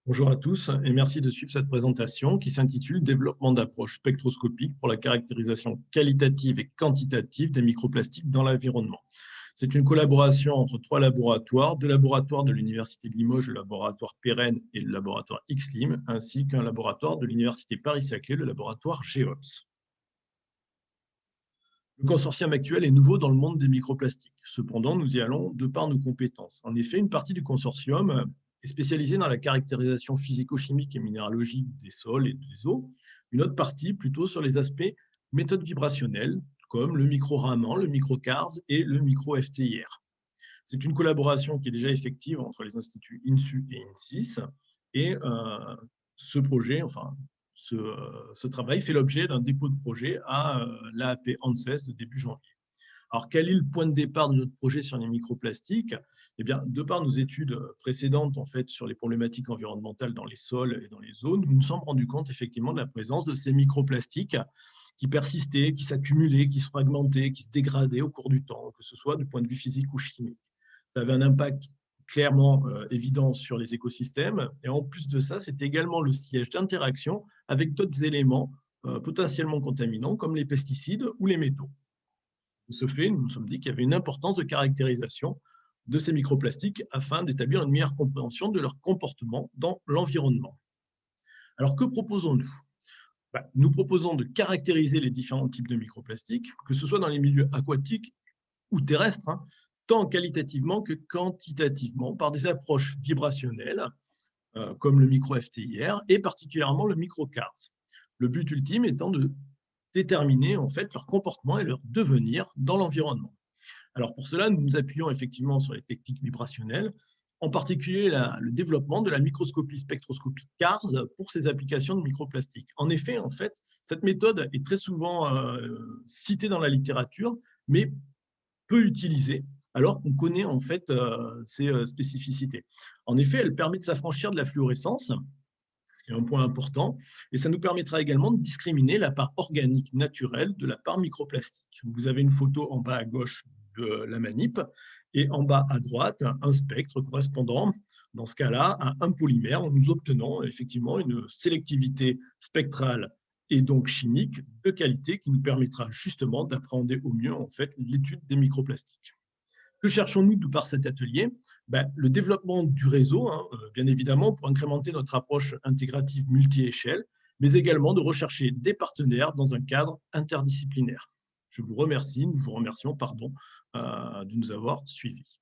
Bonjour à tous et merci de suivre cette présentation qui s'intitule Développement d'approches spectroscopiques pour la caractérisation qualitative et quantitative des microplastiques dans l'environnement. C'est une collaboration entre trois laboratoires, deux laboratoires de l'Université de Limoges, le laboratoire Pérenne et le laboratoire XLIM, ainsi qu'un laboratoire de l'Université Paris-Saclay, le laboratoire GEOPS. Le consortium actuel est nouveau dans le monde des microplastiques. Cependant, nous y allons de par nos compétences. En effet, une partie du consortium est spécialisée dans la caractérisation physico-chimique et minéralogique des sols et des eaux. Une autre partie plutôt sur les aspects méthodes vibrationnelles, comme le micro-Raman, le micro-CARS et le micro-FTIR. C'est une collaboration qui est déjà effective entre les instituts INSU et INSIS. Et ce projet, enfin, ce travail fait l'objet d'un dépôt de projet à l'AAP ANSES de début janvier. Alors, quel est le point de départ de notre projet sur les microplastiques? Eh bien, de par nos études précédentes en fait, sur les problématiques environnementales dans les sols et dans les eaux, nous nous sommes rendus compte effectivement de la présence de ces microplastiques qui persistaient, qui s'accumulaient, qui se fragmentaient, qui se dégradaient au cours du temps, que ce soit du point de vue physique ou chimique. Ça avait un impact clairement évident sur les écosystèmes. Et en plus de ça, c'est également le siège d'interaction avec d'autres éléments potentiellement contaminants comme les pesticides ou les métaux. De ce fait, nous nous sommes dit qu'il y avait une importance de caractérisation de ces microplastiques afin d'établir une meilleure compréhension de leur comportement dans l'environnement. Alors, que proposons-nous? Nous proposons de caractériser les différents types de microplastiques, que ce soit dans les milieux aquatiques ou terrestres, tant qualitativement que quantitativement, par des approches vibrationnelles, comme le micro-FTIR et particulièrement le micro-CARS. Le but ultime étant de déterminer en fait leur comportement et leur devenir dans l'environnement. Alors pour cela, nous nous appuyons effectivement sur les techniques vibrationnelles, en particulier le développement de la microscopie spectroscopique CARS pour ces applications de microplastiques. En effet, cette méthode est très souvent citée dans la littérature, mais peu utilisée, alors qu'on connaît en fait ses spécificités. En effet, elle permet de s'affranchir de la fluorescence, ce qui est un point important, et ça nous permettra également de discriminer la part organique naturelle de la part microplastique. Vous avez une photo en bas à gauche de la manip et en bas à droite un spectre correspondant, dans ce cas-là, à un polymère, en nous obtenant effectivement une sélectivité spectrale et donc chimique de qualité qui nous permettra justement d'appréhender au mieux en fait l'étude des microplastiques. Que cherchons-nous par cet atelier? Le développement du réseau, bien évidemment, pour incrémenter notre approche intégrative multi-échelle, mais également de rechercher des partenaires dans un cadre interdisciplinaire. Je vous remercie, nous vous remercions, de nous avoir suivis.